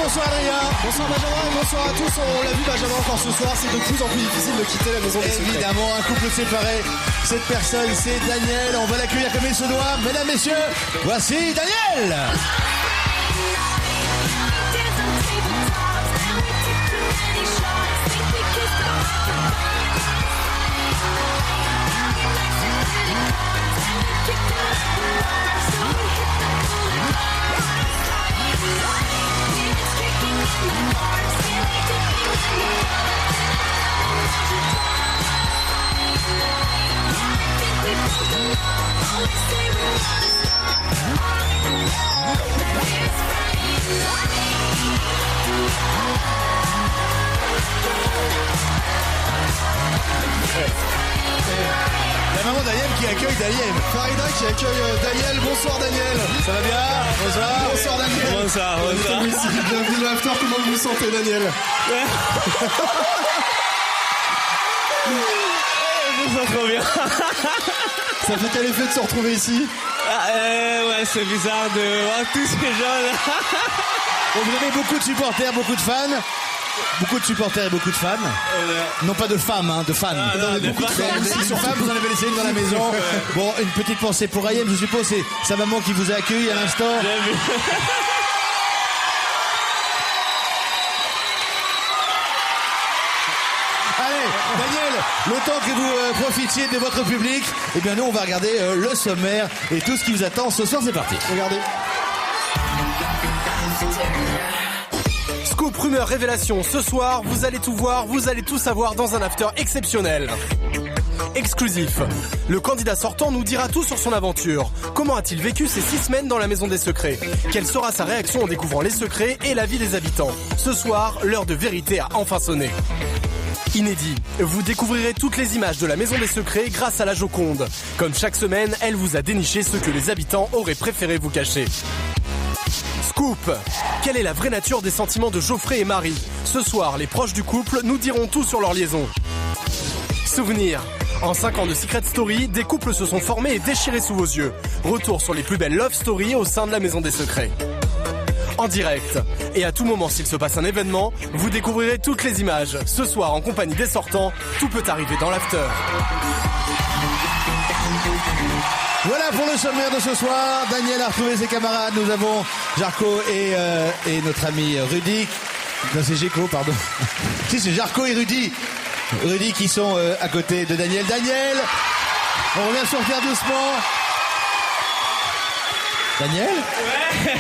bonsoir Adrien. Bonsoir Benjamin et bonsoir à tous. On l'a vu Benjamin encore ce soir, c'est de plus en plus difficile de quitter la maison des secrets. Évidemment, un couple séparé. Cette personne, c'est Daniel. On va l'accueillir comme il se doit. Mesdames, messieurs, voici Daniel. La maman Daniel qui accueille Daniel. Farida qui accueille Daniel. Bonsoir Daniel. Ça va bien? Bonsoir. Bonsoir Daniel. Bonsoir. Bienvenue dans l'after. Comment vous vous sentez Daniel? Je me sens trop bien. Ça fait quel effet de se retrouver ici? Ouais, c'est bizarre de voir tous ces gens là. Vous avez beaucoup de supporters, beaucoup de fans. Beaucoup de supporters et beaucoup de fans. Non pas de femmes, hein, de fans. Non, de beaucoup de fans. fans. Ils sont femmes, vous en avez laissé une dans la maison. Bon, une petite pensée pour Ayem, je suppose, c'est sa maman qui vous a accueilli à l'instant. J'ai vu. Allez, Daniel, le temps que vous profitiez de votre public, eh bien nous on va regarder le sommaire et tout ce qui vous attend ce soir, c'est parti. Regardez. Scoop, rumeur, révélation. Ce soir, vous allez tout voir, vous allez tout savoir dans un after exceptionnel. Exclusif. Le candidat sortant nous dira tout sur son aventure. Comment a-t-il vécu ces 6 semaines dans la maison des secrets? Quelle sera sa réaction en découvrant les secrets et la vie des habitants? Ce soir, l'heure de vérité a enfin sonné. Inédit. Vous découvrirez toutes les images de la maison des secrets grâce à la Joconde. Comme chaque semaine, elle vous a déniché ce que les habitants auraient préféré vous cacher. Scoop. Quelle est la vraie nature des sentiments de Geoffrey et Marie? Ce soir, les proches du couple nous diront tout sur leur liaison. Souvenir. En 5 ans de Secret Story, des couples se sont formés et déchirés sous vos yeux. Retour sur les plus belles love stories au sein de la maison des secrets. En direct. Et à tout moment, s'il se passe un événement, vous découvrirez toutes les images. Ce soir, en compagnie des sortants, tout peut arriver dans l'after. Voilà pour le sommaire de ce soir. Daniel a retrouvé ses camarades. Nous avons Jarko et notre ami Rudy. Non, c'est Géco, pardon. Si, c'est Jarko et Rudy. Rudy qui sont à côté de Daniel. Daniel, on revient sur terre doucement. Daniel? Ouais,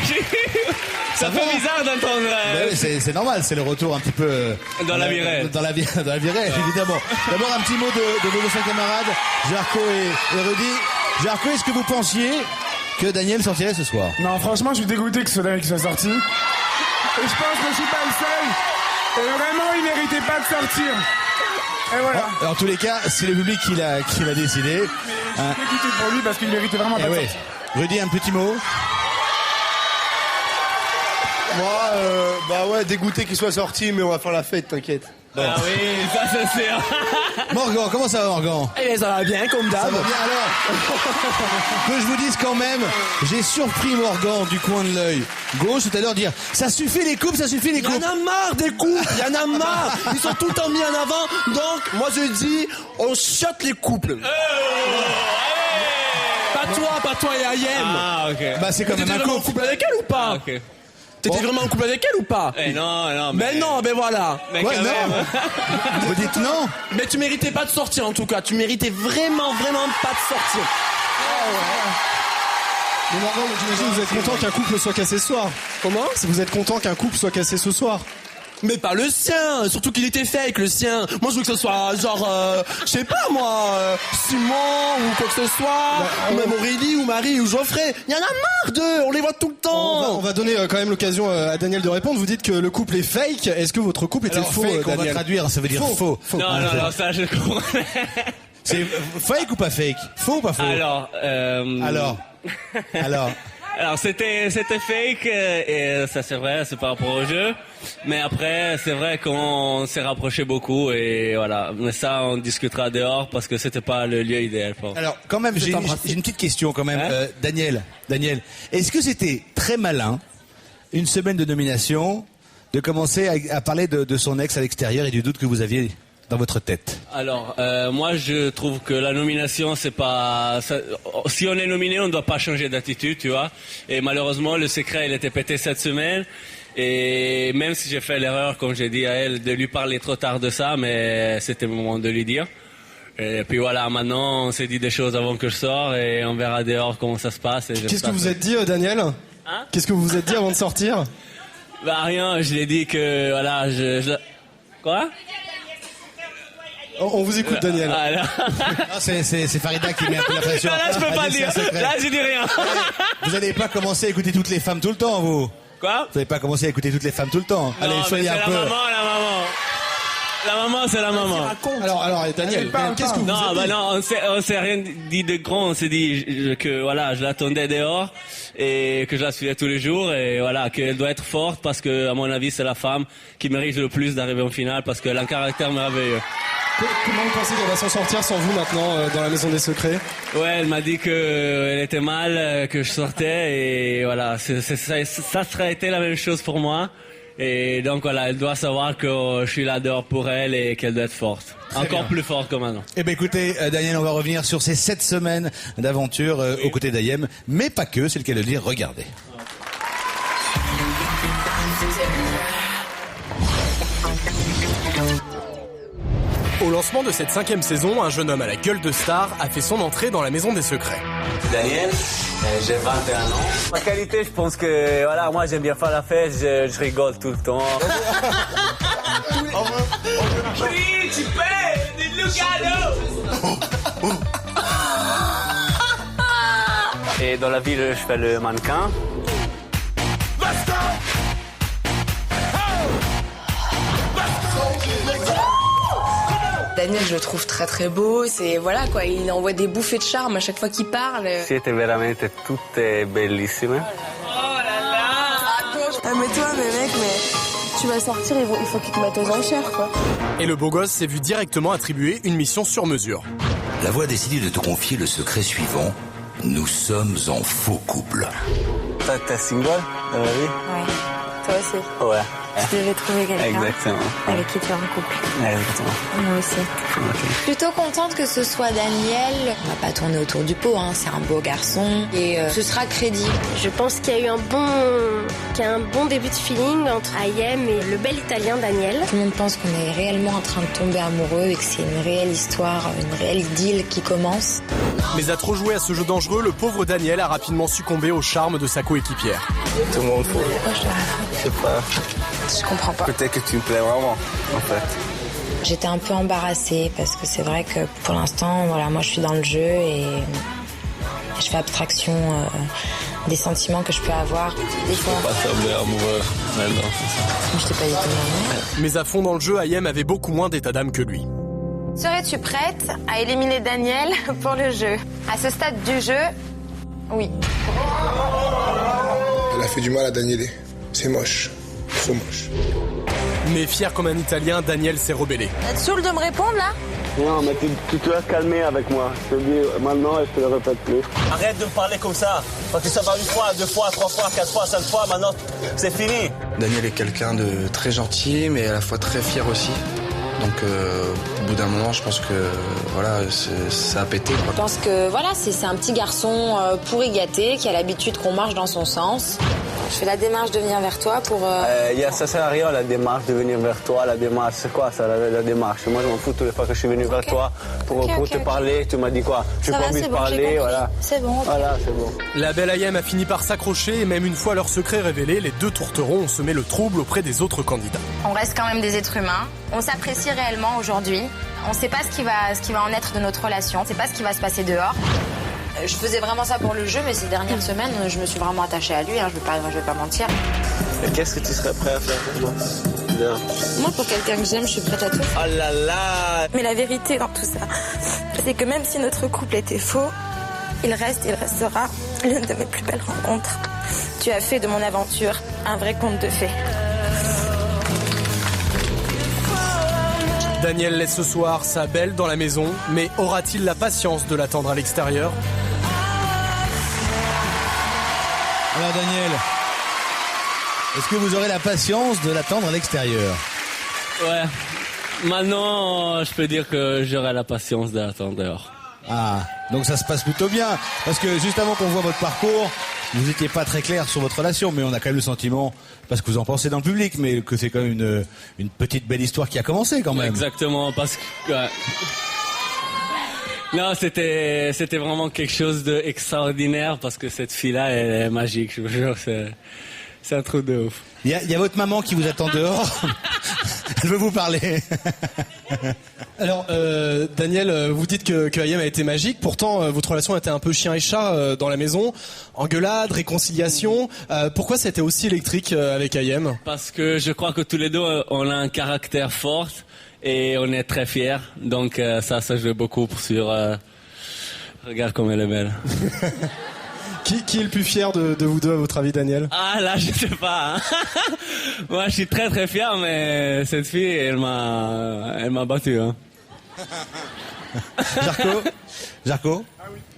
ça fait bizarre d'entendre. Oui, c'est normal, c'est le retour un petit peu Dans la vie réelle. Dans la vie réelle, évidemment. D'abord un petit mot de vos anciens camarades, Jarko et Rudy. Jarko, est-ce que vous pensiez que Daniel sortirait ce soir? Non, franchement, je suis dégoûté que ce soit Daniel qui soit sorti. Et je pense que je suis pas le seul. Et vraiment, il méritait pas de sortir. Et voilà. Oh, en tous les cas, c'est le public qui l'a décidé. Je suis dégoûté pour lui parce qu'il méritait vraiment pas de sortir. Rudy, un petit mot. Moi, bah ouais, dégoûté qu'il soit sorti, mais on va faire la fête, t'inquiète. Ah oui, ça c'est sûr. Morgan, comment ça va, Morgan? Eh bien, ça va bien, comme Ça d'hab. va bien alors. Que je vous dise quand même, j'ai surpris Morgan du coin de l'œil gauche tout à l'heure dire ça suffit les coupes, ça suffit les Il y coupes. en a marre des couples, il y en a marre. Ils sont tout le temps mis en avant. Donc, moi je dis, on shot les couples. Pas toi et Ayem. Ah, ok. Bah c'est quand T'étais même un vraiment en couple. couple avec elle ou pas? Ah, ok. T'étais vraiment en couple avec elle ou pas? Non, Mais non, ben voilà. Mais Ouais, quand non. même. Vous dites non? Mais tu méritais pas de sortir en tout cas. Tu méritais vraiment pas de sortir. Mais Morgan, j'imagine que vous êtes content qu'un couple soit cassé ce soir. Comment? Si vous êtes content qu'un couple soit cassé ce soir. Mais pas le sien, surtout qu'il était fake le sien. Moi je veux que ce soit genre, je sais pas moi, Simon ou quoi que ce soit, ou même Aurélie ou Marie ou Geoffrey. Il y en a marre d'eux, on les voit tout le temps. On va donner quand même l'occasion à Daniel de répondre. Vous dites que le couple est fake. Est-ce que votre couple était Alors, faux, fake, on va Daniel? traduire, ça veut dire faux. Non, ça je comprends. C'est fake ou pas fake? Faux ou pas faux? Alors, Alors c'était fake et ça c'est vrai, c'est par rapport au jeu. Mais après c'est vrai qu'on s'est rapproché beaucoup et voilà. Mais ça on discutera dehors parce que c'était pas le lieu idéal pour. Alors quand même j'ai une petite question quand même. Hein Daniel, est-ce que c'était très malin une semaine de nomination de commencer à parler de son ex à l'extérieur et du doute que vous aviez dans votre tête? Alors, moi, je trouve que la nomination, c'est pas... si on est nominé, on ne doit pas changer d'attitude, tu vois. Et malheureusement, le secret, il était pété cette semaine. Et même si j'ai fait l'erreur, comme j'ai dit à elle, de lui parler trop tard de ça, mais c'était le moment de lui dire. Et puis voilà, maintenant, on s'est dit des choses avant que je sorte et on verra dehors comment ça se passe. Qu'est-ce que vous êtes dit, Daniel? Qu'est-ce que vous vous êtes dit avant de sortir? Bah rien, je l'ai dit que, voilà, Quoi? On vous écoute, Daniel. Non, c'est Farida qui met un peu la pression. Là, je peux pas dire. Là, je dis rien. Vous n'allez pas commencer à écouter toutes les femmes tout le temps, vous? Quoi? Vous n'allez pas commencer à écouter toutes les femmes tout le temps. Non, allez, soyez un peu. La maman, c'est la maman. Alors, Daniel, qu'est-ce que vous Non, avez dit? non, on s'est rien dit de grand. On s'est dit que voilà, je l'attendais dehors et que je la suivais tous les jours et voilà, qu'elle doit être forte parce que, à mon avis, c'est la femme qui mérite le plus d'arriver en finale parce qu'elle a un caractère merveilleux. Comment vous pensez qu'elle va s'en sortir sans vous maintenant dans la Maison des Secrets? Ouais, elle m'a dit qu'elle était mal, que je sortais et voilà, ça serait été la même chose pour moi. Et donc voilà, elle doit savoir que je suis là dehors pour elle et qu'elle doit être forte. Encore plus forte que maintenant. Eh ben écoutez, Daniel, on va revenir sur ces 7 semaines d'aventure aux côtés d'Ayem, mais pas que, c'est le cas de le dire, regardez. Au lancement de cette 5e saison, un jeune homme à la gueule de star a fait son entrée dans la Maison des Secrets. Daniel, j'ai 21 ans. Ma qualité, je pense que voilà, moi j'aime bien faire la fête, je rigole tout le temps. Oui, tu payes, Lugano. Et dans la ville, je fais le mannequin. Daniel, je le trouve très très beau. C'est voilà quoi, il envoie des bouffées de charme à chaque fois qu'il parle. Siete veramente tutte bellissime. Oh là là. Mais toi, mec, tu vas sortir, il faut qu'il te mette aux enchères, quoi. Et le beau gosse s'est vu directement attribuer une mission sur mesure. La voix a décidé de te confier le secret suivant. Nous sommes en faux couple. T'es single dans la vie? Ouais. Toi aussi. Ouais. Tu devais trouver quelqu'un. Exactement. Avec qui tu es en couple. Exactement. Moi aussi. Okay. Plutôt contente que ce soit Daniel. On va pas tourner autour du pot, hein. C'est un beau garçon et ce sera crédible. Je pense qu'il y a eu un bon début de feeling entre Ayem et le bel Italien Daniel. Tout le monde pense qu'on est réellement en train de tomber amoureux et que c'est une réelle histoire, une réelle idylle qui commence. Mais à trop jouer à ce jeu dangereux, le pauvre Daniel a rapidement succombé au charme de sa coéquipière. Tout le monde faut. Je sais pas. Je comprends pas. Peut-être que tu me plais vraiment, en fait. J'étais un peu embarrassée parce que c'est vrai que pour l'instant, voilà, moi je suis dans le jeu et je fais abstraction des sentiments que je peux avoir. Des fois. Pas tomber amoureux maintenant, c'est ça. Je t'ai pas dit tout. Mais à fond dans le jeu, Ayem avait beaucoup moins d'état d'âme que lui. Serais-tu prête à éliminer Daniel pour le jeu? À ce stade du jeu, oui. Elle a fait du mal à Daniele. C'est moche. Trop moche. Mais fier comme un Italien, Daniel s'est rebellé. T'es saoul de me répondre là? Non, mais tu dois te calmer avec moi. Je te dis maintenant et je te le répète plus. Arrête de me parler comme ça. Parce que ça va 1 fois, 2 fois, 3 fois, 4 fois, 5 fois. Maintenant, c'est fini. Daniel est quelqu'un de très gentil, mais à la fois très fier aussi. Donc au bout d'un moment, je pense que voilà, ça a pété, quoi. Je pense que voilà, c'est un petit garçon pourri gâté qui a l'habitude qu'on marche dans son sens. Je fais la démarche de venir vers toi pour... Ça sert à rien la démarche de venir vers toi. La démarche, c'est quoi ça, la démarche? Moi, je m'en fous toutes les fois que je suis venu vers toi pour te parler. Tu m'as dit quoi? Je n'ai pas envie de parler, voilà. C'est bon. Okay. Voilà, c'est bon. La belle Ayem a fini par s'accrocher et même une fois leur secret révélé, les deux tourterons ont semé le trouble auprès des autres candidats. On reste quand même des êtres humains. On s'apprécie réellement aujourd'hui. On ne sait pas ce qui va en être de notre relation. On ne sait pas ce qui va se passer dehors. Je faisais vraiment ça pour le jeu, mais ces dernières semaines, je me suis vraiment attachée à lui, hein, je vais pas mentir. Et qu'est-ce que tu serais prêt à faire pour moi? Moi, pour quelqu'un que j'aime, je suis prête à tout. Oh là là! Mais la vérité dans tout ça, c'est que même si notre couple était faux, il restera l'une de mes plus belles rencontres. Tu as fait de mon aventure un vrai conte de fées. Daniel laisse ce soir sa belle dans la maison, mais aura-t-il la patience de l'attendre à l'extérieur? Alors Daniel, Est-ce que vous aurez la patience de l'attendre à l'extérieur? Ouais. Maintenant, je peux dire que j'aurai la patience de l'attendre dehors. Ah, donc ça se passe plutôt bien. Parce que juste avant qu'on voit votre parcours, vous n'étiez pas très clair sur votre relation, mais on a quand même le sentiment, parce que vous en pensez dans le public, mais que c'est quand même une petite belle histoire qui a commencé quand même. Exactement, parce que... Ouais. Non, c'était vraiment quelque chose d'extraordinaire, parce que cette fille-là, elle est magique, je vous jure, c'est un truc de ouf. Il y a votre maman qui vous attend dehors. Elle veut vous parler. Alors, Daniel, vous dites que Ayem a été magique. Pourtant, votre relation était un peu chien et chat dans la maison. Engueulade, réconciliation. Pourquoi c'était aussi électrique avec Ayem? Parce que je crois que tous les deux, on a un caractère fort et on est très fiers. Donc ça joue beaucoup sur... regarde comme elle est belle. Qui est le plus fier de vous deux, à votre avis, Daniel? Ah, là, je sais pas. Hein. Moi, je suis très très fier, mais cette fille, elle m'a battu. Hein. Jarko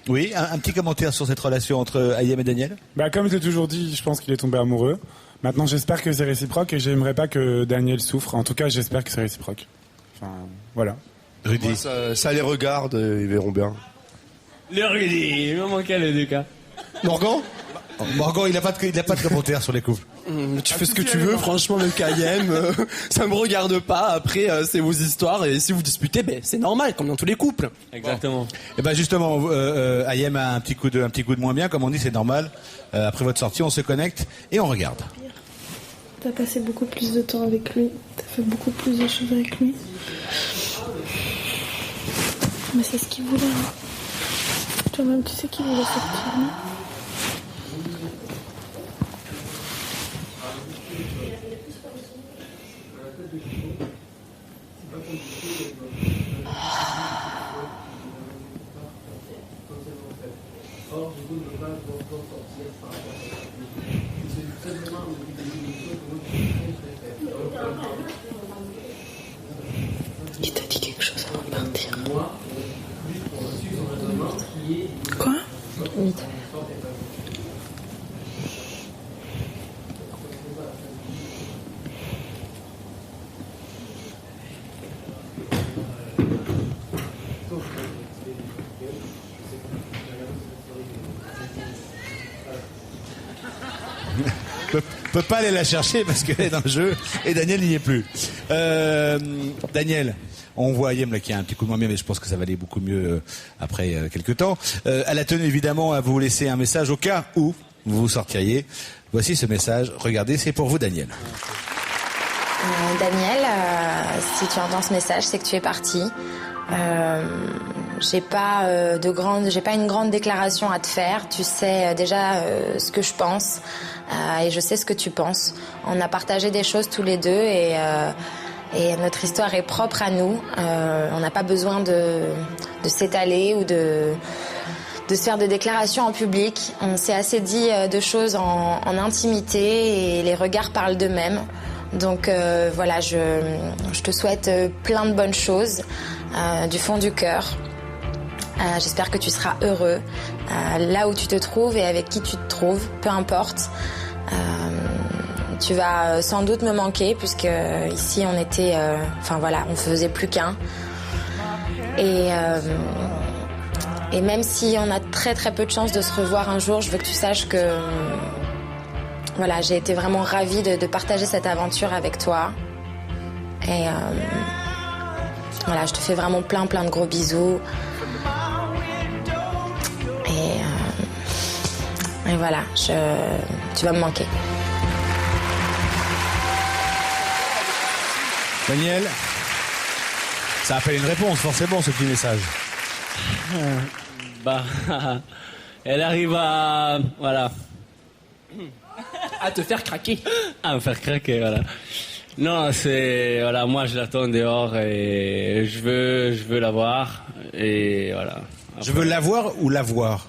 Oui, un petit commentaire sur cette relation entre Ayem et Daniel? Comme je l'ai toujours dit, je pense qu'il est tombé amoureux. Maintenant, j'espère que c'est réciproque et j'aimerais pas que Daniel souffre. En tout cas, j'espère que c'est réciproque. Enfin, voilà. Rudy. Moi, ça les regarde, ils verront bien. Le Rudy, il me manquait le Lucas. Morgan, il n'a pas de commentaire sur les couples. Tu fais ce que tu veux, franchement, le Ayem, ça me regarde pas. Après, c'est vos histoires et si vous disputez, c'est normal, comme dans tous les couples. Exactement. Et justement, Ayem a un petit coup de moins bien, comme on dit, c'est normal. Après votre sortie, on se connecte et on regarde. T'as passé beaucoup plus de temps avec lui, t'as fait beaucoup plus de choses avec lui. Mais c'est ce qu'il voulait. Hein. Toi-même, tu sais qu'il voulait sortir, non? Il t'a dit quelque chose avant de partir. Quoi? Oui. Peut pas aller la chercher parce qu'elle est dans le jeu et Daniel n'y est plus. Daniel, on voit Ayem là qui a un petit coup de moins bien, mais je pense que ça va aller beaucoup mieux après quelques temps. Elle a tenu évidemment à vous laisser un message au cas où vous vous sortiriez. Voici ce message. Regardez, c'est pour vous, Daniel. Daniel, si tu entends ce message, c'est que tu es parti. J'ai pas une grande déclaration à te faire. Tu sais déjà ce que je pense et je sais ce que tu penses. On a partagé des choses tous les deux et notre histoire est propre à nous. On n'a pas besoin de s'étaler ou de se faire des déclarations en public. On s'est assez dit de choses en intimité et les regards parlent d'eux-mêmes. Donc voilà, je te souhaite plein de bonnes choses du fond du cœur. J'espère que tu seras heureux là où tu te trouves et avec qui tu te trouves, peu importe. Tu vas sans doute me manquer puisque ici on était, on faisait plus qu'un. Et même si on a très très peu de chance de se revoir un jour, je veux que tu saches que voilà, j'ai été vraiment ravie de partager cette aventure avec toi. Et voilà, je te fais vraiment plein de gros bisous. Et voilà, tu vas me manquer. Daniel, ça appelle une réponse, forcément, ce petit message. Elle arrive à... Voilà. À te faire craquer. À me faire craquer, voilà. Non, c'est... Voilà, moi, je l'attends dehors et je veux la voir. Et voilà. Après... Je veux la voir ou la voir?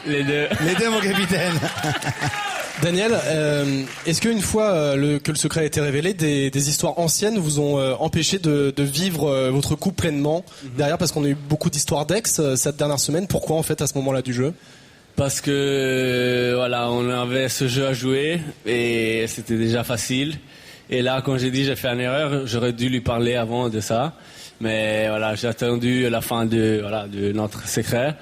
Les deux. Les deux, mon capitaine. Daniel, est-ce qu'une fois que le secret a été révélé, des histoires anciennes vous ont empêché de vivre votre couple pleinement derrière, parce qu'on a eu beaucoup d'histoires d'ex cette dernière semaine? Pourquoi en fait à ce moment-là du jeu? Parce que voilà, on avait ce jeu à jouer et c'était déjà facile. Et là, quand j'ai dit j'ai fait une erreur, j'aurais dû lui parler avant de ça. Mais voilà, j'ai attendu la fin de notre secret.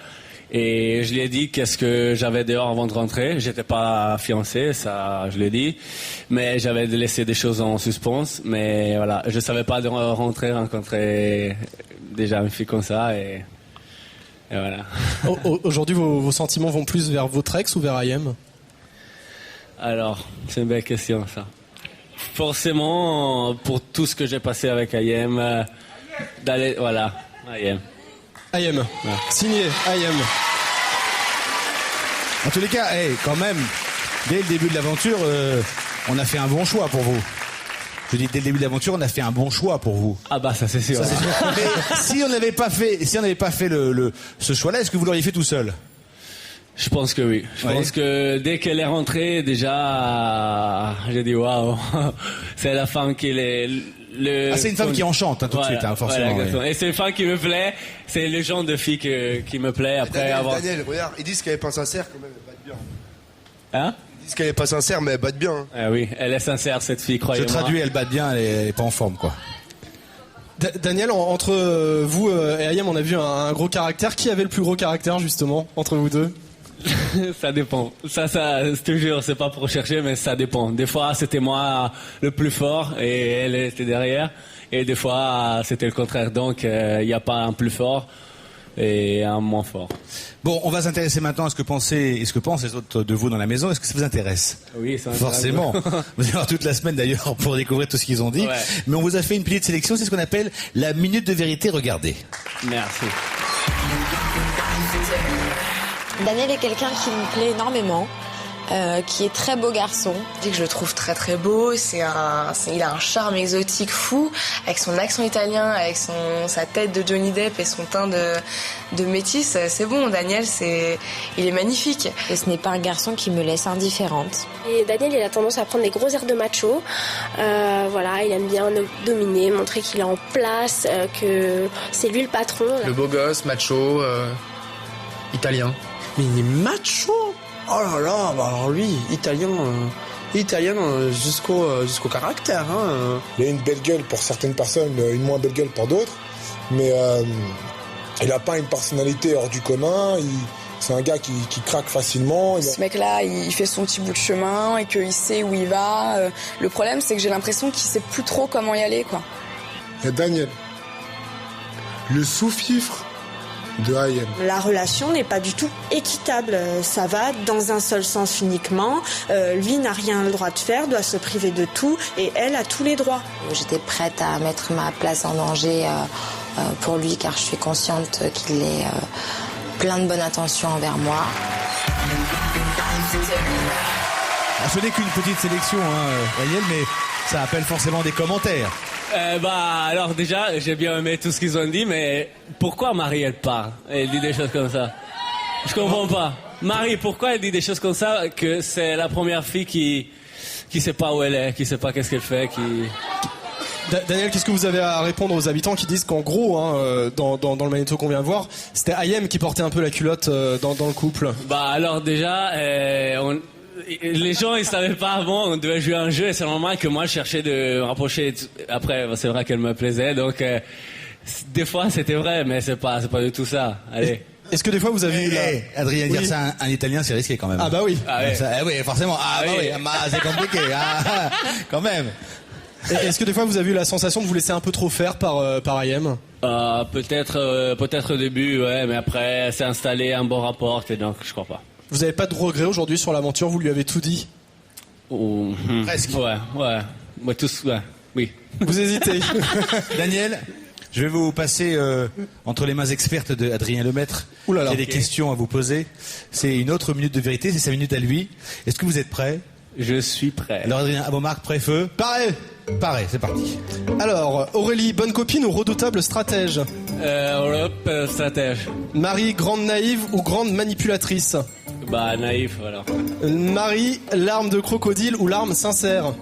Et je lui ai dit qu'est-ce que j'avais dehors avant de rentrer. J'étais pas fiancé, ça je l'ai dit. Mais j'avais laissé des choses en suspens. Mais voilà, je savais pas de rencontrer déjà une fille comme ça et voilà. Aujourd'hui, vos sentiments vont plus vers votre ex ou vers Ayem? Alors, c'est une belle question ça. Forcément, pour tout ce que j'ai passé avec Ayem, d'aller, voilà, Ayem. Ayem, ouais. Signé Ayem. En tous les cas, quand même, dès le début de l'aventure, on a fait un bon choix pour vous. Je dis dès le début de l'aventure, on a fait un bon choix pour vous. Ah bah ça c'est sûr. Ça, c'est sûr. Mais si on n'avait pas fait, ce choix-là, est-ce que vous l'auriez fait tout seul? Je pense que oui. Je pense que dès qu'elle est rentrée, déjà, j'ai dit waouh, c'est la femme qui est c'est une femme qui enchante tout de suite, forcément. Voilà, et c'est une femme qui me plaît. C'est le genre de fille qui me plaît après avoir. Daniel, regarde, ils disent qu'elle est pas sincère quand même, elle batte bien. Hein? Ils disent qu'elle est pas sincère, mais elle batte bien. Hein. Ah oui, elle est sincère cette fille, croyez-moi. Je traduis, elle batte bien, elle est pas en forme quoi. Daniel, entre vous et Ayem, on a vu un gros caractère. Qui avait le plus gros caractère justement entre vous deux? Ça dépend. Ça, je te jure, c'est pas pour chercher, mais ça dépend. Des fois, c'était moi le plus fort et elle était derrière. Et des fois, c'était le contraire. Donc, il n'y a pas un plus fort et un moins fort. Bon, on va s'intéresser maintenant à ce que pensent les autres de vous dans la maison. Est-ce que ça vous intéresse? Oui, ça m'intéresse. Forcément. Vous allez avoir toute la semaine d'ailleurs pour découvrir tout ce qu'ils ont dit. Ouais. Mais on vous a fait une petite sélection. C'est ce qu'on appelle la minute de vérité. Regardez. Merci. Daniel est quelqu'un qui me plaît énormément, qui est très beau garçon. Je dis que je le trouve très très beau, il a un charme exotique fou, avec son accent italien, avec sa tête de Johnny Depp et son teint de métis, c'est bon, Daniel, il est magnifique. Et ce n'est pas un garçon qui me laisse indifférente. Et Daniel, il a tendance à prendre des gros airs de macho, il aime bien dominer, montrer qu'il est en place, que c'est lui le patron. Le beau gosse, macho, italien. Mais il est macho. Oh là là, bah alors lui, italien jusqu'au caractère. Hein. Il a une belle gueule pour certaines personnes, une moins belle gueule pour d'autres. Mais il n'a pas une personnalité hors du commun. C'est un gars qui craque facilement. Ce mec-là, il fait son petit bout de chemin et qu'il sait où il va. Le problème, c'est que j'ai l'impression qu'il sait plus trop comment y aller, quoi. Il y a Daniel, le sous-fifre de Ayem. La relation n'est pas du tout équitable. Ça va dans un seul sens uniquement. Lui n'a rien le droit de faire, doit se priver de tout, et elle a tous les droits. J'étais prête à mettre ma place en danger pour lui, car je suis consciente qu'il est plein de bonnes intentions envers moi. Ce n'est qu'une petite sélection, Daniel, mais ça appelle forcément des commentaires. Alors déjà, j'ai bien aimé tout ce qu'ils ont dit, mais pourquoi Marie, elle part? Elle dit des choses comme ça. Je comprends pas. Marie, pourquoi elle dit des choses comme ça, que c'est la première fille qui sait pas où elle est, qui sait pas qu'est-ce qu'elle fait, Daniel, qu'est-ce que vous avez à répondre aux habitants qui disent qu'en gros, dans le magnéto qu'on vient de voir, c'était Ayem qui portait un peu la culotte dans le couple? Alors déjà, les gens ils savaient pas avant, on devait jouer un jeu et c'est normal que moi je cherchais de me rapprocher. Après c'est vrai qu'elle me plaisait, donc des fois c'était vrai, mais c'est pas du tout ça. Allez. Est-ce que des fois vous avez Adrien, dire ça à un Italien c'est risqué quand même. Ah bah oui. Oui, forcément. C'est compliqué. Quand même. Est-ce que des fois vous avez eu la sensation de vous laisser un peu trop faire par Ayem? Peut-être au début, ouais, mais après c'est installé un bon rapport et donc je crois pas. Vous n'avez pas de regrets aujourd'hui sur l'aventure? Vous lui avez tout dit? Presque. Ouais. Moi, oui. Vous hésitez. Daniel, je vais vous passer entre les mains expertes d'Adrien Lemaître. Ouh là là. Il y a des questions à vous poser. C'est une autre minute de vérité, c'est sa minute à lui. Est-ce que vous êtes prêts? Je suis prêt. Alors Adrien, à vos marques, prêt, feu? Pareil, c'est parti. Alors, Aurélie, bonne copine ou redoutable stratège? Stratège. Marie, grande naïve ou grande manipulatrice? Naïf, voilà. Marie, larme de crocodile ou larme sincère?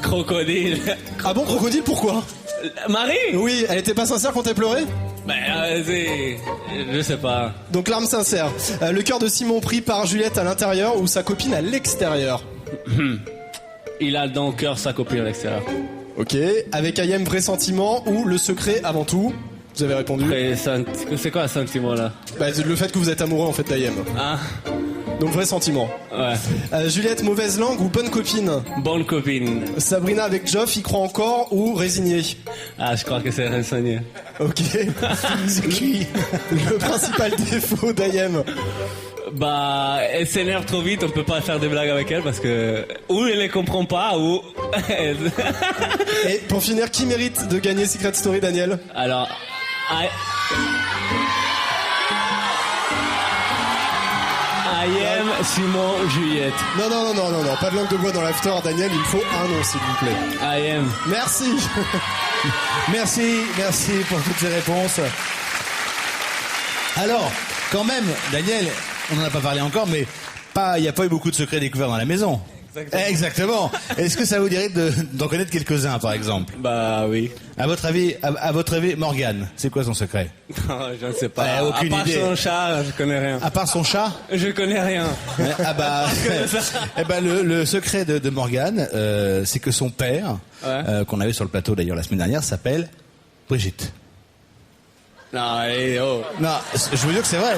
Crocodile. Ah bon, crocodile, pourquoi? Marie? Oui, elle était pas sincère quand elle pleurait? Je sais pas. Donc l'arme sincère. Le cœur de Simon pris par Juliette à l'intérieur ou sa copine à l'extérieur? Il a dans le cœur sa copine à l'extérieur. Ok. Avec Ayem, vrai sentiment ou le secret avant tout? Vous avez répondu. C'est quoi un sentiment là? Le fait que vous êtes amoureux en fait d'Ayem. Ah. Donc vrai sentiment. Ouais. Juliette, mauvaise langue ou bonne copine? Bonne copine. Sabrina avec Geoff, y croit encore ou résigné? Ah, je crois que c'est résigné. Ok. C'est qui? Le principal défaut d'Ayem? Elle s'énerve trop vite, on peut pas faire des blagues avec elle parce que ou elle les comprend pas ou... Et pour finir, qui mérite de gagner Secret Story, Daniel? Alors... Ayem, Simon, Juliette. Non, pas de langue de bois dans l'after, Daniel, il me faut un nom s'il vous plaît. Ayem. Merci. Merci pour toutes ces réponses. Alors, quand même, Daniel, on n'en a pas parlé encore, mais il n'y a pas eu beaucoup de secrets découverts dans la maison. Exactement. Est-ce que ça vous dirait d'en connaître quelques-uns, par exemple? Oui. À votre avis, Morgane, c'est quoi son secret? Non, je ne sais pas. Aucune idée. À part son chat, je connais rien. À part son chat? Je connais rien. Le secret de Morgane, c'est que son père, qu'on avait sur le plateau d'ailleurs la semaine dernière, s'appelle Brigitte. Non, Non, je veux dire que c'est vrai.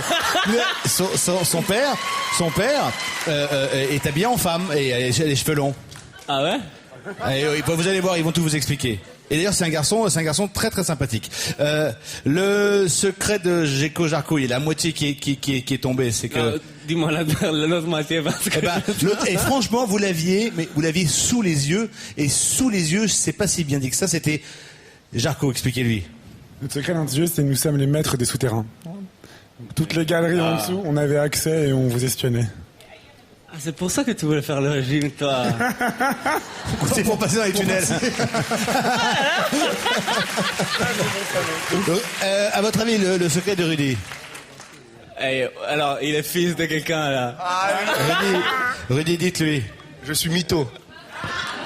Son père est habillé en femme et a les cheveux longs. Ah ouais? Vous allez voir, ils vont tout vous expliquer. Et d'ailleurs, c'est un garçon très très sympathique. Le secret de Géco Jarco, il y a la moitié qui est tombée, c'est que... Dis-moi l'autre moitié parce que... Et franchement, vous l'aviez sous les yeux, et sous les yeux, c'est pas si bien dit que ça, c'était... Jarco, expliquez-lui. Notre secret dans ce jeu, c'est que nous sommes les maîtres des souterrains. Donc, toutes les galeries en dessous, on avait accès et on vous espionnait. Ah, c'est pour ça que tu voulais faire le régime, toi. C'est pour passer dans les tunnels. À votre avis, le secret de Rudy? Alors, il est fils de quelqu'un, là. Rudy, dites-lui. Je suis mytho.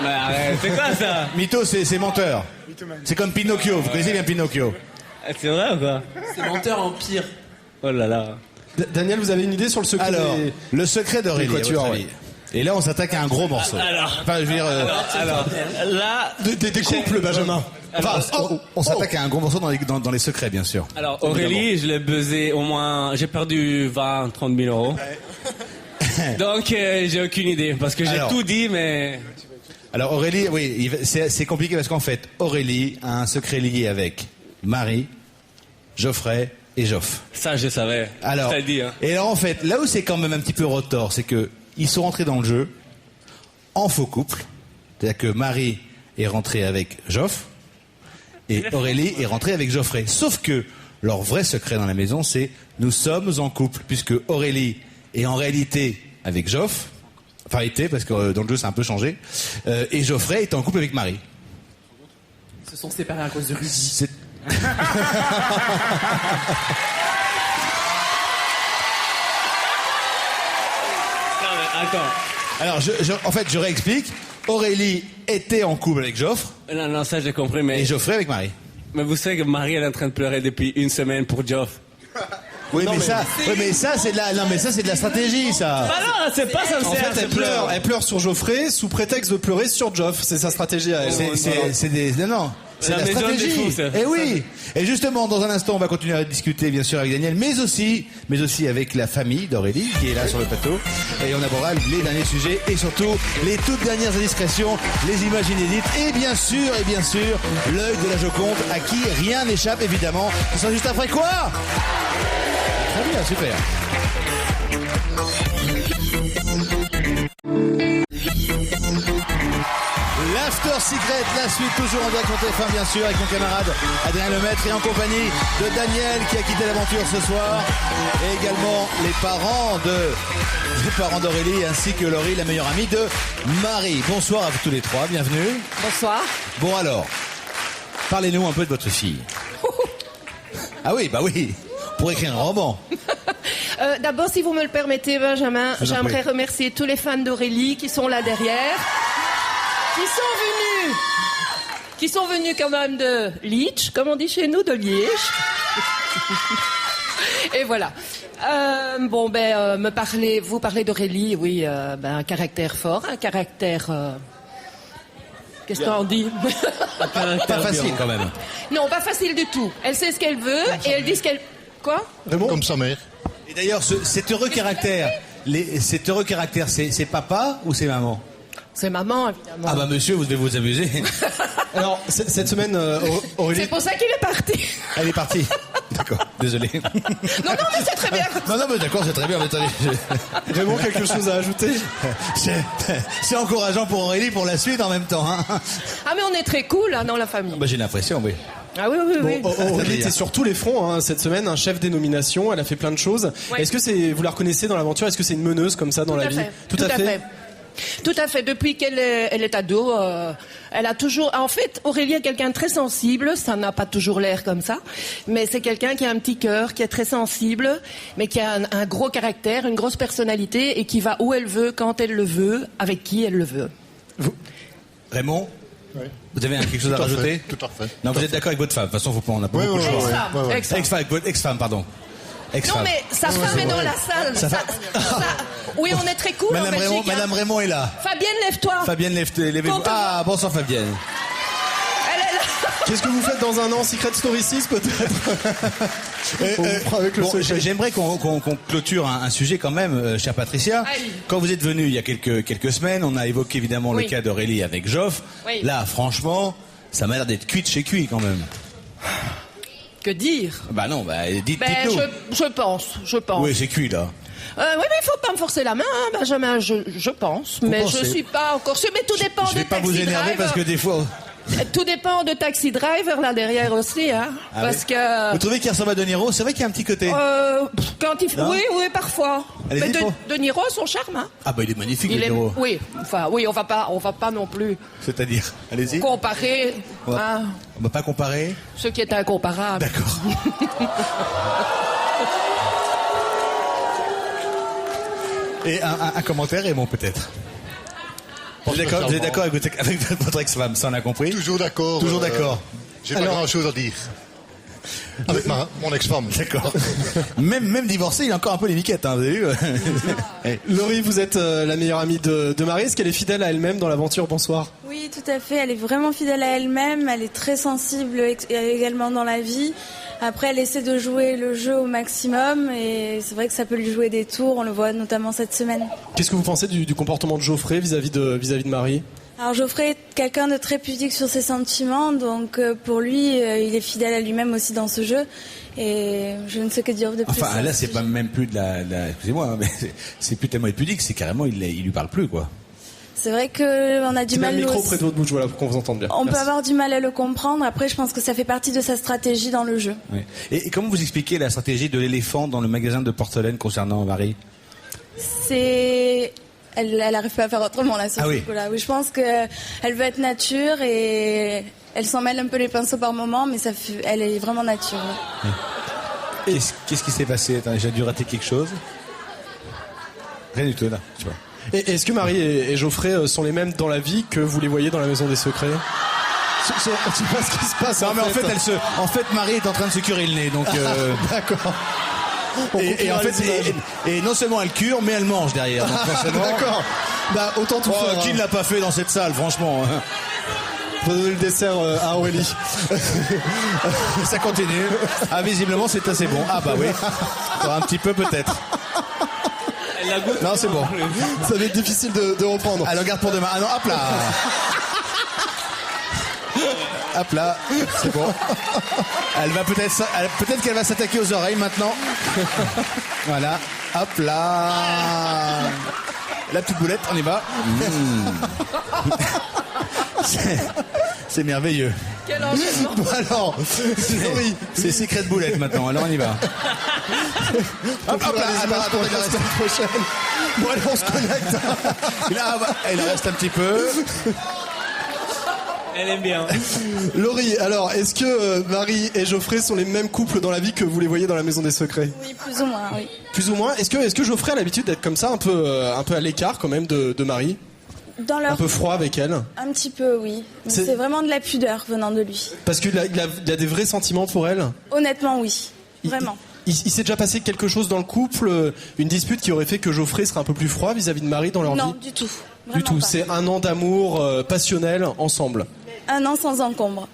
Mais arrête, c'est quoi ça? Mytho, c'est menteur. C'est comme Pinocchio, vous connaissez bien Pinocchio? C'est vrai ou quoi? C'est menteur en pire. Oh là là. Daniel, vous avez une idée sur le secret? Alors, le secret d'Aurélie, à votre avis. Et là, on s'attaque à un gros morceau. Là... Des couples, Benjamin. On s'attaque à un gros morceau dans les secrets, bien sûr. Alors, Aurélie, je l'ai buzzé au moins... J'ai perdu 20-30 000 euros. Donc, j'ai aucune idée. Parce que j'ai tout dit, mais... Alors, Aurélie, oui, c'est compliqué parce qu'en fait, Aurélie a un secret lié avec Marie, Geoffrey et Geoff. Ça, je savais. Alors, dit, hein. Et alors, en fait, là où c'est quand même un petit peu retors, c'est que ils sont rentrés dans le jeu en faux couple. C'est-à-dire que Marie est rentrée avec Geoff et Aurélie est rentrée avec Geoffrey. Sauf que leur vrai secret dans la maison, c'est nous sommes en couple, puisque Aurélie est en réalité avec Geoff. Enfin, parce que dans le jeu, ça a un peu changé. Et Geoffrey est en couple avec Marie. Ils se sont séparés à cause de Rudy. Attends. Alors, en fait, je réexplique. Aurélie était en couple avec Geoffre. Non, ça j'ai compris, mais... Et Geoffrey avec Marie. Mais vous savez que Marie, elle est en train de pleurer depuis une semaine pour Geoff. Oui, mais ça, c'est de la stratégie, ça. Bah non, c'est pas sincère. En fait, elle pleure sur Geoffrey sous prétexte de pleurer sur Geoff. C'est sa stratégie à elle. C'est la stratégie. Fous, et oui. Et justement, dans un instant, on va continuer à discuter, bien sûr, avec Daniel, mais aussi avec la famille d'Aurélie, qui est là sur le plateau. Et on abordera les derniers sujets et surtout les toutes dernières indiscrétions, les images inédites et bien sûr, l'œil de la Joconde, à qui rien n'échappe, évidemment. Ce sera juste après quoi? Très bien, super. L'After Secret, la suite toujours en direct sur TF1 bien sûr, avec mon camarade Adrien Lemaître et en compagnie de Daniel qui a quitté l'aventure ce soir et également les parents d'Aurélie ainsi que Laurie, la meilleure amie de Marie. Bonsoir à vous tous les trois, bienvenue. Bonsoir. Bon alors, parlez-nous un peu de votre fille. Ah oui, pour écrire un roman. D'abord, si vous me le permettez, Benjamin, j'aimerais remercier tous les fans d'Aurélie qui sont là derrière, qui sont venus quand même de Liège, comme on dit chez nous, de Liège. Et voilà. Vous parlez d'Aurélie, oui, un caractère fort, un caractère... Qu'est-ce qu'on dit? Pas facile quand même. Non, pas facile du tout. Elle sait ce qu'elle veut et elle dit ce qu'elle... Quoi? Comme sa mère. Et d'ailleurs, cet heureux caractère, c'est papa ou c'est maman? C'est maman, évidemment. Ah bah monsieur, vous devez vous amuser. Alors, cette semaine, Aurélie... C'est pour ça qu'il est parti. Elle est partie. D'accord, désolé. Non, mais c'est très bien. Non, mais d'accord, c'est très bien. Mais attendez, Vraiment quelque chose à ajouter? C'est encourageant pour Aurélie pour la suite en même temps. Hein. Ah, mais on est très cool dans la famille. Bah, j'ai l'impression, oui. Ah oui. Aurélie était sur tous les fronts cette semaine, un chef des nominations, elle a fait plein de choses. Ouais. Est-ce que vous la reconnaissez dans l'aventure? Est-ce que c'est une meneuse comme ça dans la vie? Tout à fait. Tout à fait. Depuis qu'elle est ado, elle a toujours... En fait, Aurélie est quelqu'un de très sensible. Ça n'a pas toujours l'air comme ça. Mais c'est quelqu'un qui a un petit cœur, qui est très sensible, mais qui a un gros caractère, une grosse personnalité et qui va où elle veut, quand elle le veut, avec qui elle le veut. Raymond? Oui. Vous avez quelque chose à rajouter? Tout à fait. Non, vous êtes d'accord avec votre femme. De toute façon, on n'a pas beaucoup de choix. Ex-femme, avec votre ex-femme, pardon. Non, mais sa femme est dans la salle. Oui, on est très cool en Belgique. Madame Raymond est là. Fabienne, lève-toi. Fabienne, lève-vous. Ah, bonsoir Fabienne. Elle est là. Qu'est-ce que vous faites dans un an? Secret Story 6 peut-être? J'aimerais qu'on clôture un sujet quand même, chère Patricia. Aïe. Quand vous êtes venue il y a quelques semaines, on a évoqué évidemment le cas d'Aurélie avec Joff. Oui. Là, franchement, ça m'a l'air d'être cuit de chez cuit quand même. Que dire? Bah non, dites-nous. Je pense. Oui, c'est cuit là. Oui, mais il faut pas me forcer la main, hein, Benjamin, je pense. Mais je suis pas encore sûre. Mais tout dépend de Taxi Driver. Je vais pas vous énerver parce que des fois... Tout dépend de Taxi Driver là derrière aussi, hein. Ah parce que... Vous trouvez qu'il ressemble à De Niro? C'est vrai qu'il y a un petit côté. Oui, parfois. Allez-y, Mais De Niro a son charme, hein. Ah bah il est magnifique, De Niro. Oui, on va pas non plus... C'est-à-dire, allez-y. Comparer... On va pas comparer. Ce qui est incomparable. D'accord. Et un commentaire, Raymond, peut-être. Vous êtes d'accord avec votre ex-femme, ça on a compris? Toujours d'accord. Toujours d'accord. J'ai pas grand-chose à dire. Avec mon ex-femme. D'accord. même divorcé, il a encore un peu les miquettes, hein, vous avez vu? Laurie, vous êtes la meilleure amie de Marie. Est-ce qu'elle est fidèle à elle-même dans l'aventure? Bonsoir. Oui, tout à fait. Elle est vraiment fidèle à elle-même. Elle est très sensible également dans la vie. Après, elle essaie de jouer le jeu au maximum et c'est vrai que ça peut lui jouer des tours. On le voit notamment cette semaine. Qu'est-ce que vous pensez du comportement de Geoffrey vis-à-vis de Marie? Alors Geoffrey est quelqu'un de très pudique sur ses sentiments, donc pour lui, il est fidèle à lui-même aussi dans ce jeu. Et je ne sais que dire de plus. Enfin, là, c'est pas même plus de la excusez-moi, mais c'est plus tellement pudique, c'est carrément il lui parle plus, quoi. C'est vrai qu'on a du mal. Le micro près de votre bouche, voilà, pour qu'on vous entende bien. On peut avoir du mal à le comprendre. Après, je pense que ça fait partie de sa stratégie dans le jeu. Oui. Et comment vous expliquez la stratégie de l'éléphant dans le magasin de porcelaine concernant Marie? Elle n'arrive pas à faire autrement là sur ce coup-là. Oui, je pense qu'elle veut être nature et elle s'en mêle un peu les pinceaux par moment, mais elle est vraiment nature. Oui. Qu'est-ce qui s'est passé? Attends, j'ai dû rater quelque chose? Rien du tout là, tu vois. Et est-ce que Marie et Geoffrey sont les mêmes dans la vie que vous les voyez dans la Maison des Secrets? Je sais pas ce qui se passe. Non, mais en fait, Marie est en train de se curer le nez, donc. D'accord. Et en fait, et non seulement elle cure, mais elle mange derrière. Donc forcément. D'accord. Bah autant tout faire. Qui ne l'a pas fait dans cette salle, franchement? Faut donner le dessert à Aurélie. Ça continue. Ah, visiblement, c'est assez bon. Ah bah oui. Encore un petit peu peut-être. Non, c'est bon. Ça va être difficile de reprendre. Alors, garde pour demain. Ah non, hop là. Hop là, c'est bon. Elle va peut-être qu'elle va s'attaquer aux oreilles maintenant. Voilà. Hop là. La petite boulette, on y va. C'est merveilleux. Quel enchaînement. Bon alors, c'est secret de boulette maintenant, alors on y va. Hop là, attendez, la semaine prochaine. Bon, allez, on se connecte. Là, il reste un petit peu. Elle aime bien. Laurie, alors, est-ce que Marie et Geoffrey sont les mêmes couples dans la vie que vous les voyez dans la Maison des Secrets? Oui, plus ou moins, oui. Plus ou moins. Est-ce que Geoffrey a l'habitude d'être comme ça, un peu à l'écart quand même de Marie? Un peu froid avec elle? Un petit peu, oui. C'est vraiment de la pudeur venant de lui. Parce qu'il a des vrais sentiments pour elle? Honnêtement, oui. Vraiment. Il s'est déjà passé quelque chose dans le couple, une dispute qui aurait fait que Geoffrey serait un peu plus froid vis-à-vis de Marie dans leur vie? Non, du tout. Vraiment Du tout. pas. C'est un an d'amour passionnel ensemble. Un an sans encombre.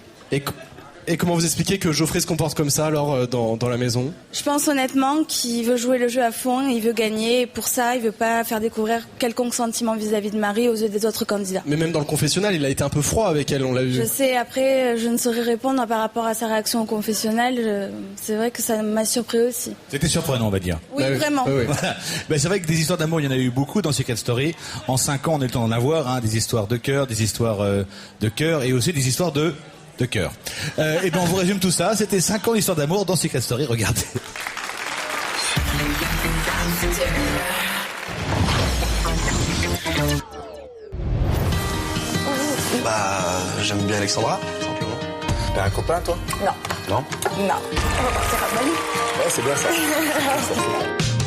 Et comment vous expliquez que Geoffrey se comporte comme ça alors dans la maison? Je pense honnêtement qu'il veut jouer le jeu à fond, il veut gagner, et pour ça, il veut pas faire découvrir quelconque sentiment vis-à-vis de Marie aux yeux des autres candidats. Mais même dans le confessionnal, il a été un peu froid avec elle, on l'a vu. Je sais, après, je ne saurais répondre par rapport à sa réaction au confessionnal. C'est vrai que ça m'a surpris aussi. C'était surprenant, on va dire. Oui, vraiment. Voilà. Ben, c'est vrai que des histoires d'amour, il y en a eu beaucoup dans Secret Story. En 5 ans, on a eu le temps d'en avoir, hein, des histoires de cœur, des histoires de cœur et aussi des histoires de cœur. Et ben on vous résume tout ça. C'était 5 ans d'histoire d'amour dans Secret Story. Regardez. Bah, j'aime bien Alexandra, simplement. T'as un copain, toi? Non. Non? Non. On va partir à Bali. Ouais, c'est bien ça.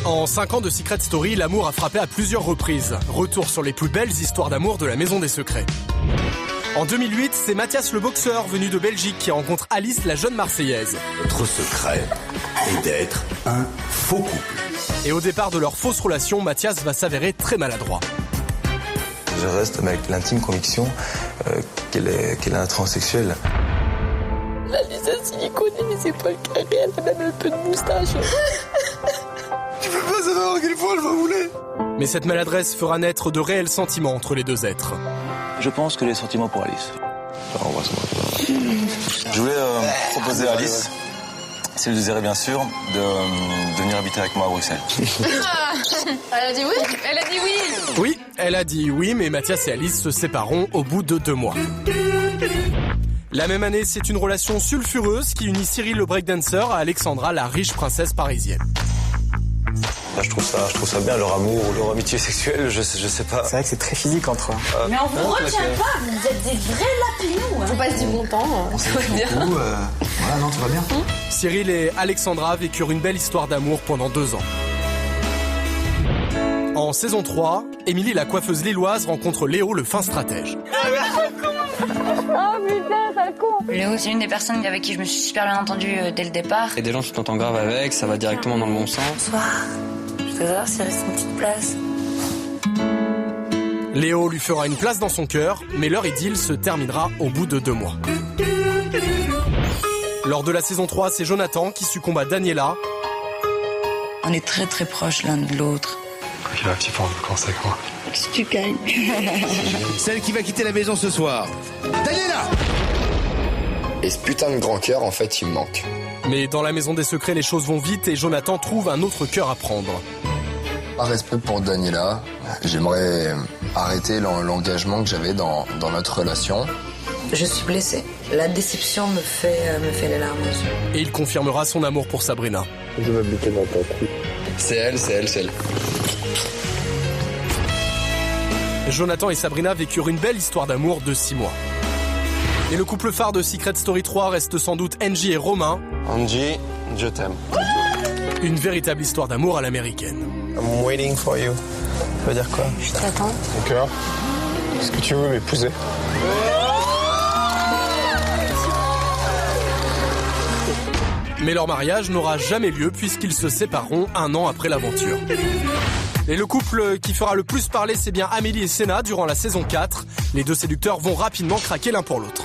En 5 ans de Secret Story, l'amour a frappé à plusieurs reprises. Retour sur les plus belles histoires d'amour de la Maison des Secrets. En 2008, c'est Mathias le boxeur venu de Belgique qui rencontre Alice, la jeune Marseillaise. Notre secret est d'être un faux couple. Et au départ de leur fausse relation, Mathias va s'avérer très maladroit. Je reste avec l'intime conviction qu'elle est un transsexuel. La Lisa silicone, mais c'est pas le cas réel, elle a même un peu de moustache. Tu peux pas savoir à quel point je m'en voulais. Mais cette maladresse fera naître de réels sentiments entre les deux êtres. Je pense que les sentiments pour Alice. Je voulais proposer à Alice, si elle désirait bien sûr, de venir habiter avec moi à Bruxelles. Elle a dit oui. Elle a dit oui. Oui, elle a dit oui, mais Mathias et Alice se sépareront au bout de 2 mois. La même année, c'est une relation sulfureuse qui unit Cyril le breakdancer à Alexandra, la riche princesse parisienne. Bah, je trouve ça bien, leur amour ou leur amitié sexuelle, je sais pas. C'est vrai que c'est très physique entre eux. Mais on vous retient pas, vous êtes des vrais lapinous. On passe du bon temps, On s'aime beaucoup, voilà, non, tout va bien. Cyril et Alexandra vécurent une belle histoire d'amour pendant 2 ans. En saison 3, Émilie la coiffeuse lilloise rencontre Léo le fin stratège. Oh putain, ça con. Léo, c'est une des personnes avec qui je me suis super bien entendue dès le départ. Et des gens, tu t'entends grave avec, ça va directement dans le bon sens. Bonsoir. Je voudrais savoir s'il reste une petite place. Léo lui fera une place dans son cœur, mais leur idylle se terminera au bout de 2 mois. Lors de la saison 3, c'est Jonathan qui succombe à Daniela. On est très très proches l'un de l'autre. Il a un petit peu en vacances avec moi. Si tu gagnes. Celle qui va quitter la maison ce soir. Daniela. Et ce putain de grand cœur, en fait, il me manque. Mais dans la Maison des Secrets, les choses vont vite et Jonathan trouve un autre cœur à prendre. Par respect pour Daniela, j'aimerais arrêter l'engagement que j'avais dans notre relation. Je suis blessée. La déception me fait les larmes aux yeux. Et il confirmera son amour pour Sabrina. Je vais m'habiter dans ton trou. C'est elle. Jonathan et Sabrina vécurent une belle histoire d'amour de 6 mois. Et le couple phare de Secret Story 3 reste sans doute Angie et Romain. Angie, je t'aime. Une véritable histoire d'amour à l'américaine. I'm waiting for you. Ça veut dire quoi? Je t'attends. D'accord. Est-ce que tu veux m'épouser? Mais leur mariage n'aura jamais lieu puisqu'ils se sépareront 1 an après l'aventure. Et le couple qui fera le plus parler, c'est bien Amélie et Senna durant la saison 4. Les 2 séducteurs vont rapidement craquer l'un pour l'autre.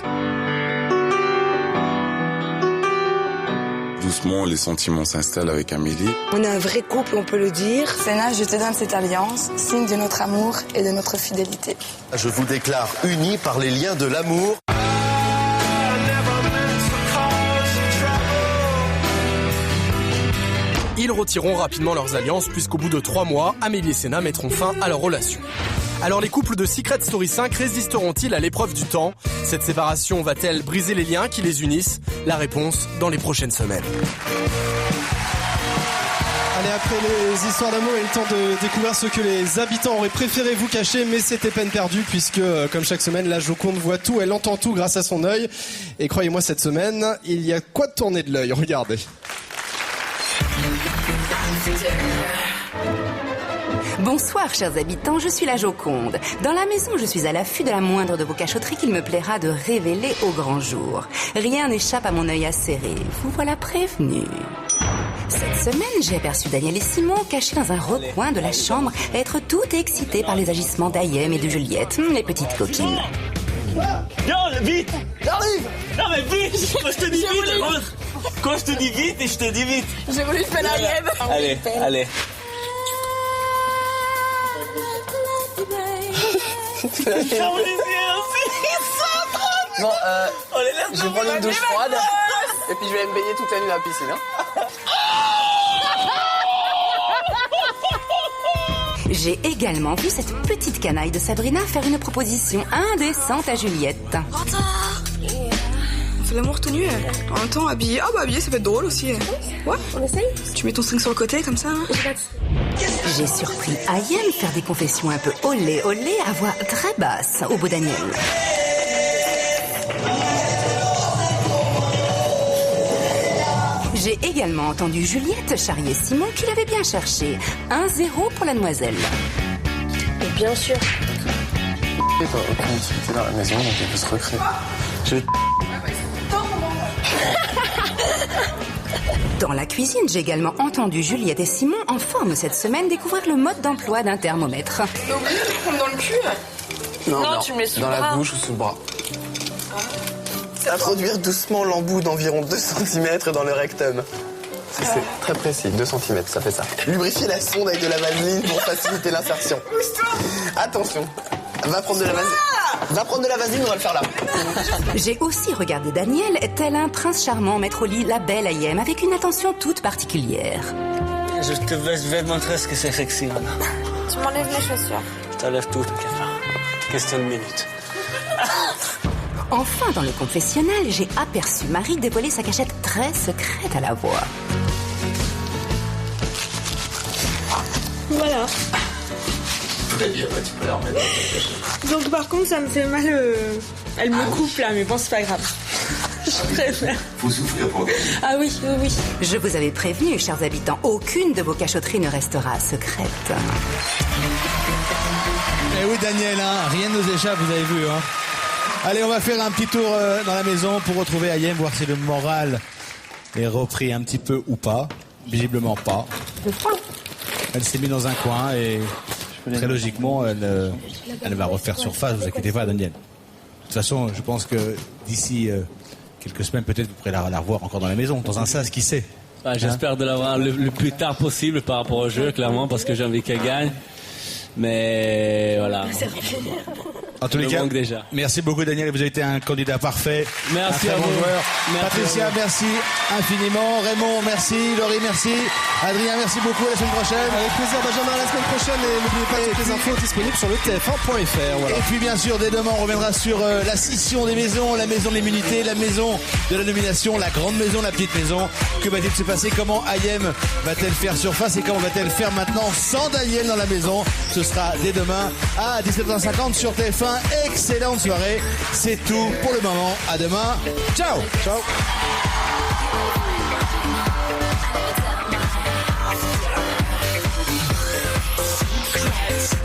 Doucement, les sentiments s'installent avec Amélie. On est un vrai couple, on peut le dire. Senna, je te donne cette alliance, signe de notre amour et de notre fidélité. Je vous déclare unis par les liens de l'amour. Ils retireront rapidement leurs alliances puisqu'au bout de 3 mois, Amélie et Senna mettront fin à leur relation. Alors les couples de Secret Story 5 résisteront-ils à l'épreuve du temps? Cette séparation va-t-elle briser les liens qui les unissent? La réponse dans les prochaines semaines. Allez, après les histoires d'amour, il est le temps de découvrir ce que les habitants auraient préféré vous cacher, mais c'était peine perdue puisque, comme chaque semaine, la Joconde voit tout, elle entend tout grâce à son œil. Et croyez-moi, cette semaine, il y a quoi de tourner de l'œil? Regardez. Bonsoir chers habitants, je suis la Joconde. Dans la maison, je suis à l'affût de la moindre de vos cachotteries qu'il me plaira de révéler au grand jour. Rien n'échappe à mon œil acéré, vous voilà prévenu. Cette semaine, j'ai aperçu Daniel et Simon cachés dans un recoin de la chambre, être tout excités par les agissements d'Ayem et de Juliette, les petites coquines. Viens, vite! J'arrive! Non mais vite! Quand je te dis vite, quand je te dis vite, et je te dis vite. J'ai voulu faire Ayem. Allez. Bon, je vais prendre une douche froide et puis je vais me baigner toute la nuit dans la piscine. Hein. J'ai également vu cette petite canaille de Sabrina faire une proposition indécente à Juliette. On fait l'amour tout nu. En même temps, habillé. Ah bah habillé, ça peut être drôle aussi. Ouais. On essaye. Tu mets ton string sur le côté comme ça. J'ai surpris Ayem faire des confessions un peu olé à voix très basse au beau Daniel. J'ai également entendu Juliette charrier Simon qui l'avait bien cherché. 1-0 pour la demoiselle. Et bien sûr. T'es dans la maison, donc il peut se recréer. Dans la cuisine, j'ai également entendu Juliette et Simon en forme cette semaine découvrir le mode d'emploi d'un thermomètre. T'as oublié de le prendre dans le cul? Non, tu me mets sous dans le bras. la bouche ou sous le bras. Introduire doucement l'embout d'environ 2 cm dans le rectum. C'est très précis, 2 cm, ça fait ça. Lubrifier la sonde avec de la vaseline pour faciliter l'insertion. Attention, va prendre de la vaseline. Va prendre de la vaseline, on va le faire là. J'ai aussi regardé Daniel, tel un prince charmant, mettre au lit la belle Ayem avec une attention toute particulière. Je vais te montrer ce que c'est sexy maintenant. Tu m'enlèves les chaussures. Je t'enlève tout, t'inquiète pas. Question de minutes. Enfin, dans le confessionnal, j'ai aperçu Marie dévoiler sa cachette très secrète à la voix. Voilà. Très bien, tu peux la remettre dans ta cachette. Donc par contre, ça me fait mal. Elle me coupe là, mais bon, c'est pas grave. Je préfère. Faut souffrir pour gagner. Ah oui. Je vous avais prévenu, chers habitants, aucune de vos cachotteries ne restera secrète. Eh oui, Daniel, hein, rien ne nous échappe, vous avez vu. Hein. Allez, on va faire un petit tour dans la maison pour retrouver Ayem, voir si le moral est repris un petit peu ou pas. Visiblement pas. Elle s'est mise dans un coin et très logiquement, elle va refaire surface, vous inquiétez pas, Daniel. De toute façon, je pense que d'ici quelques semaines, peut-être vous pourrez la revoir encore dans la maison, dans un sas, qui sait. J'espère de l'avoir le plus tard possible par rapport au jeu, clairement, parce que j'ai envie qu'elle gagne. Mais voilà. En tous les cas, déjà. Merci beaucoup Daniel, vous avez été un candidat parfait. Merci à vous. Merci Patricia, merci infiniment. Raymond, merci. Laurie, merci. Adrien, merci beaucoup. À la semaine prochaine. Avec plaisir, Benjamin, à la semaine prochaine. Et n'oubliez pas toutes les infos disponibles sur le tf1.fr. Voilà. Et puis bien sûr, dès demain, on reviendra sur la scission des maisons, la maison de l'immunité, la maison de la nomination, la grande maison, la petite maison. Que va-t-il se passer? Comment Ayem va-t-elle faire surface et comment va-t-elle faire maintenant sans Daniel dans la maison? Ce sera dès demain à 17h50 sur TF1. Excellente soirée. C'est tout pour le moment. À demain. Ciao. Ciao. Yes.